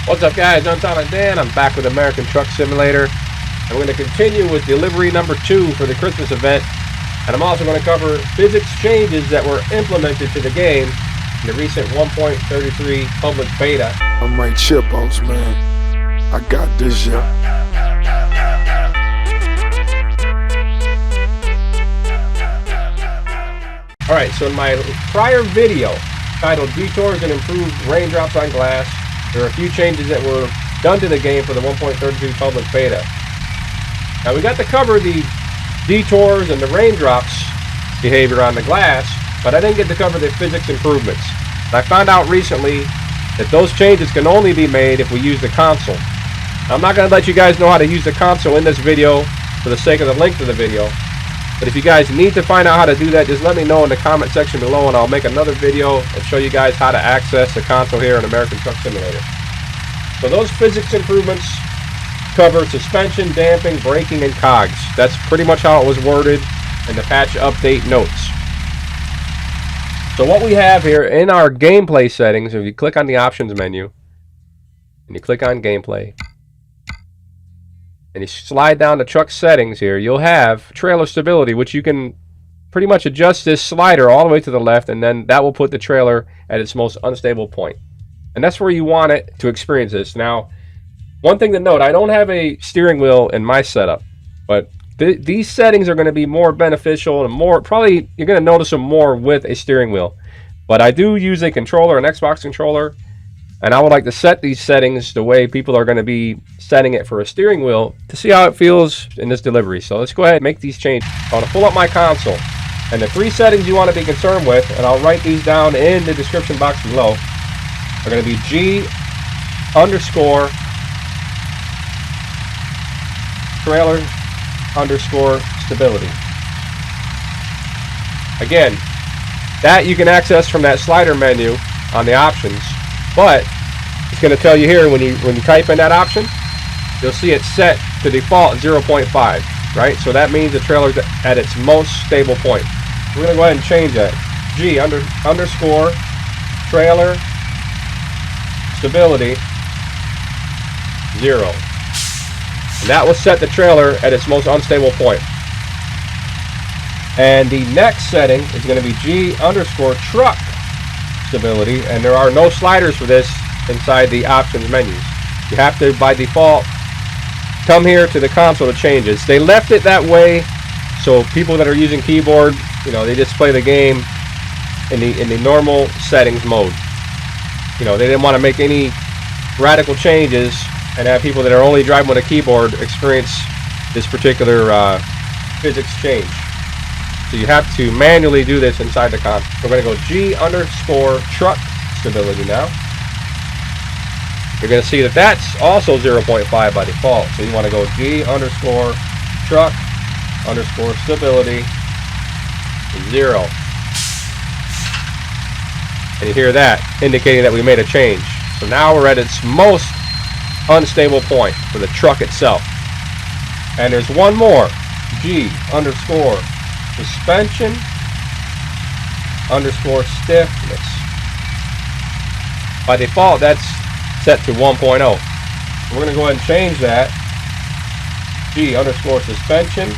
What's up, guys? I'm Tom and Dan. I'm back with American Truck Simulator. I'm going to continue with delivery number 2 for the Christmas event. And I'm also going to cover physics changes that were implemented to the game in the recent 1.33 public beta. I'm right chip, boss man. I got this, yeah. Alright, so in my prior video titled Detours and Improved Raindrops on Glass, there are a few changes that were done to the game for the 1.33 public beta. Now we got to cover the detours and the raindrops behavior on the glass, but I didn't get to cover the physics improvements. And I found out recently that those changes can only be made if we use the console. Now, I'm not going to let you guys know how to use the console in this video for the sake of the length of the video. But if you guys need to find out how to do that, just let me know in the comment section below and I'll make another video and show you guys how to access the console here in American Truck Simulator. So those physics improvements cover suspension, damping, braking, and cogs. That's pretty much how it was worded in the patch update notes. So what we have here in our gameplay settings, if you click on the options menu and you click on gameplay, and you slide down the truck settings here, you'll have trailer stability, which you can pretty much adjust this slider all the way to the left, and then that will put the trailer at its most unstable point. And that's where you want it to experience this. Now, one thing to note, I don't have a steering wheel in my setup, but these settings are going to be more beneficial and more, probably you're going to notice them more with a steering wheel. But I do use a controller, an Xbox controller, and I would like to set these settings the way people are going to be setting it for a steering wheel to see how it feels in this delivery. So let's go ahead and make these changes. I want to pull up my console, and the 3 settings you want to be concerned with, and I'll write these down in the description box below, are going to be G underscore trailer underscore stability. Again, that you can access from that slider menu on the options, but it's going to tell you here when you type in that option, you'll see it set to default 0.5, right? So that means the trailer's at its most stable point. We're going to go ahead and change that. G underscore trailer stability 0. And that will set the trailer at its most unstable point. And the next setting is going to be G underscore truck stability, and there are no sliders for this inside the options menus. You have to, by default, come here to the console to change it. They left it that way so people that are using keyboard, they just play the game in the normal settings mode. They didn't want to make any radical changes and have people that are only driving with a keyboard experience this particular physics change. So you have to manually do this inside the console. We're going to go G underscore truck stability now. You're going to see that that's also 0.5 by default. So you want to go G underscore truck underscore stability 0. And you hear that indicating that we made a change. So now we're at its most unstable point for the truck itself. And there's one more. G underscore suspension underscore stiffness. By default, that's set to 1.0. We're going to go ahead and change that. G underscore suspension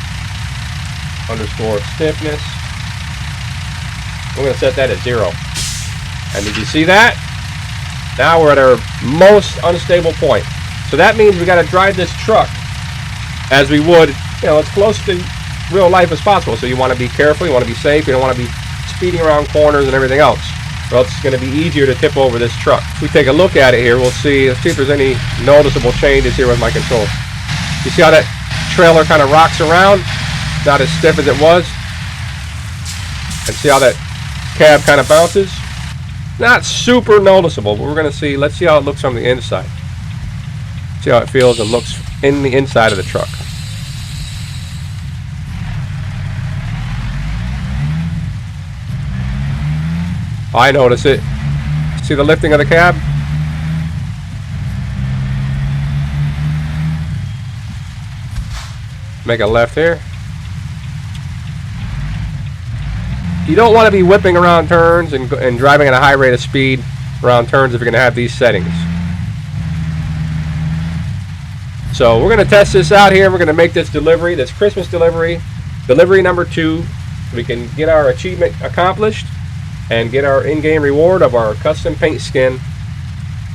underscore stiffness. We're going to set that at 0. And did you see that? Now we're at our most unstable point. So that means we got to drive this truck as we would, as close to real life as possible. So you want to be careful, you want to be safe, you don't want to be speeding around corners and everything else, or else it's going to be easier to tip over this truck. If we take a look at it here, let's see if there's any noticeable changes here with my controls. You see how that trailer kind of rocks around? Not as stiff as it was. And see how that cab kind of bounces? Not super noticeable, but we're going to see. Let's see how it looks from the inside. See how it feels and looks in the inside of the truck. I notice it. See the lifting of the cab? Make a left here. You don't want to be whipping around turns and driving at a high rate of speed around turns if you're going to have these settings. So we're gonna test this out here. We're gonna make this delivery, this Christmas delivery number 2. We can get our achievement accomplished and get our in-game reward of our custom paint skin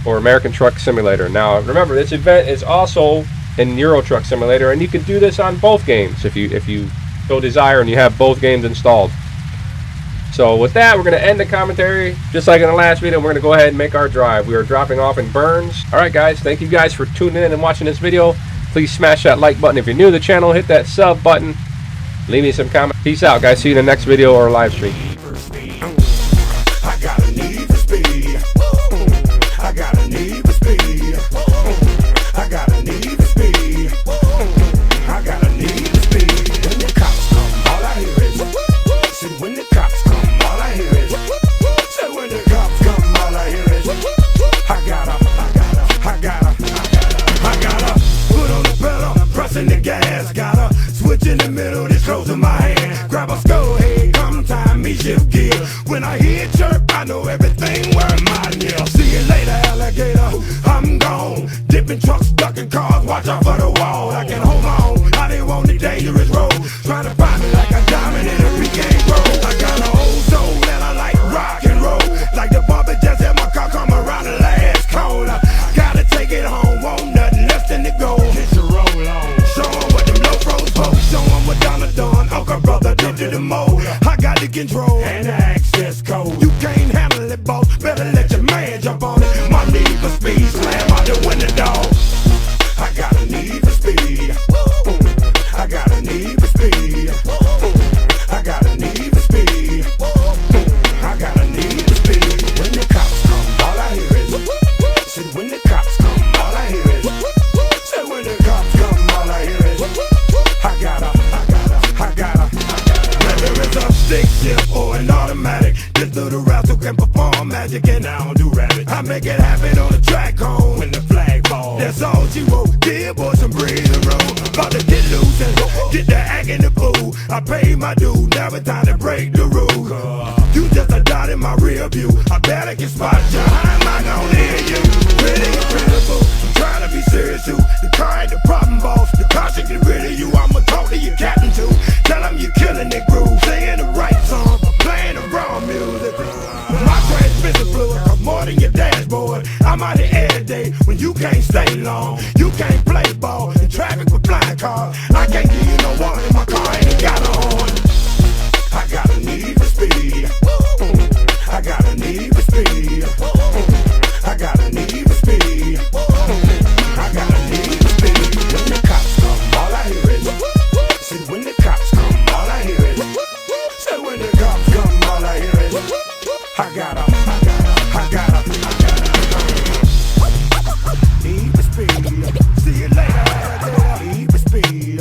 for American Truck Simulator. Now remember, this event is also in Euro Truck Simulator, and you can do this on both games if you so desire and you have both games installed. So with that, we're going to end the commentary just like in the last video. We're going to go ahead and make our drive. We are dropping off in Burns. Alright guys, thank you guys for tuning in and watching this video. Please smash that like button if you're new to the channel. Hit that sub button. Leave me some comments. Peace out guys. See you in the next video or live stream. I got a need for speed. I got a need for speed. I got a need for speed. I got a need for speed. When the cops come, all I hear is. See, when the cops come, all I hear is. Say, when the cops come, all I hear is. I gotta put on the pedal, pressing the gas. Gotta switch in the middle, this close in my hand. Grab a skull head, come time me shift gear. When I hear chirp, I know everything where mine is. See you later, alligator. I'm gone. Dipping trucks, ducking cars, watch out for the wall. I can hold on. I didn't want the dangerous road. Trying to find me like a diamond in a PK road. I got an old soul and I like rock and roll. Like the bumper just had my car come around the last corner. Gotta take it home, won't nothing less than the gold. It's a roll on. Show 'em what them low pros for. Show 'em what Donna done. Uncle brother did to the mold. I got the control and the access code. You can't handle it, boss. Better let your man jump on it. My need for speed, slam out the window, dog. I got a need for speed. I got a need for speed. I got a need for speed. I got a need for speed. When the cops come, all I hear is. Say, when the cops come, all I hear is. Say, when the cops come, all I hear is. I gotta. Whether it's a stick shift or an automatic, this little rascal can perform magic, and I don't do rabbit. I make it happen on the track home when the flag falls. That's all she wrote. Dear boy, some breeze and roll. About to get loose and get the act in the pool. I paid my due, now it's time to break the rules. You just a dot in my rear view. I better get spot you. How am I gonna hear you? Really incredible. I'm trying to be serious too. The car ain't the problem, boss. The car should get rid of you. I'ma talk to your captain too. Tell him you're killing it, groove. Singing the right song, playing the wrong music. My transmission fluid costs more than your dashboard. I'm out here every day when you can't stay long. You can't play ball in traffic with flying cars. I can't give you no warning. My car ain't got a horn. I got a need for speed. I got a need for speed. I got a need for speed. I got a need for speed. When the cops come, all I hear is. See, when the cops come, all I hear is. Say, when the cops come, all I hear is. I gotta. Need for speed. See you later. Need for speed.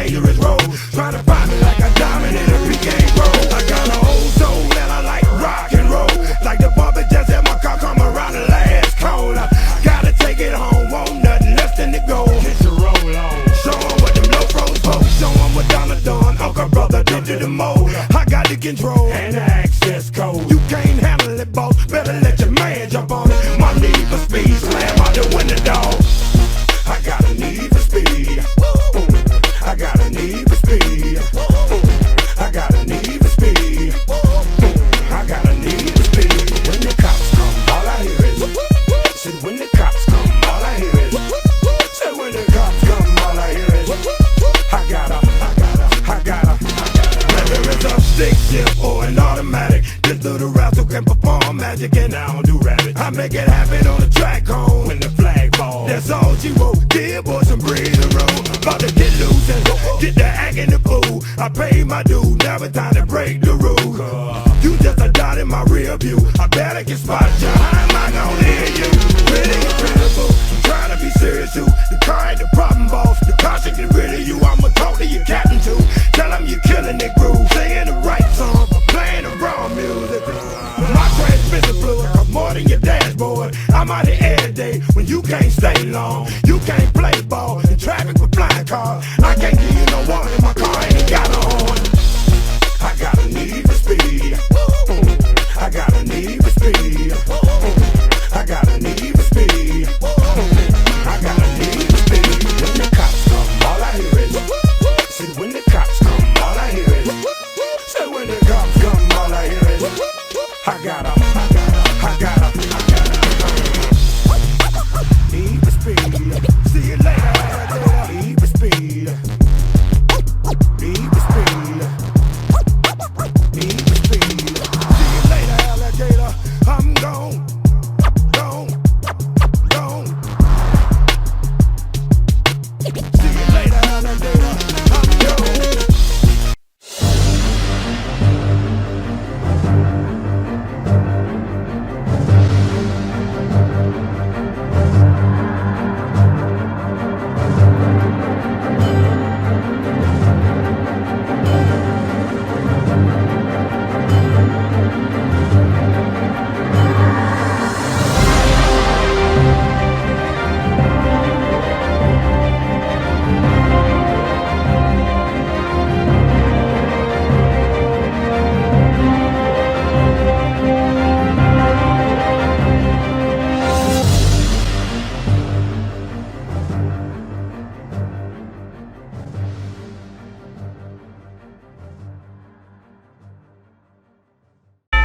dangerous road. Trying to find me like a diamond in a pecan grove. I got an old soul and I like rock and roll. Like the bumper just at my car come around the last corner. Gotta take it home, won't nothing less than the gold. Get your roll on. Show 'em what them low pros folks. Show 'em what Donna done. Uncle brother did to the mold. I got the control and the access code. You can't handle it, boss. Better let your man jump on it. My need for speed, slam out the window, dog. I got a need for speed. I got a need for speed. I got a need for speed. I got a need for speed. When the cops come, all I hear is. Said when the cops come, all I hear is. Said when the cops come, all I hear is. I gotta. Whether it's a stick shift or an automatic, this little rascal can perform magic and I don't do rabbit. I make it happen on the track home when the flag falls. That's all she wrote. Dear boy, some breeze and roll. About to get loose and get the act in the fool. I paid my dues, never time to break the rules. You just a dot in my rear view. I better get spotted. How am I gonna hear you? Really incredible. I'm trying to be serious too. The car ain't the problem, boss. The car should get rid of you. I'ma talk to your captain too. Tell him you're killing it groove. Singing the right song, but playing the wrong music. My transmission fluid costs more than your dashboard. I'm out here every day when you can't stay long. You can't play ball in traffic with flying cars. I can't give you no warning. My car ain't got no horn. I got a need for speed. I got a need for speed. I got a need for speed. I got a need for speed. When the cops come, all I hear is. Said when the cops come, all I hear is. Said when the cops come, all I hear is. I gotta. Need for speed. See you later. Need for speed. Need for speed. Need for speed. See you later, alligator. I'm gone. Gone. See you later, alligator. I'm gone.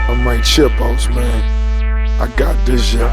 I'm right, Chipos, man. I got this, yeah.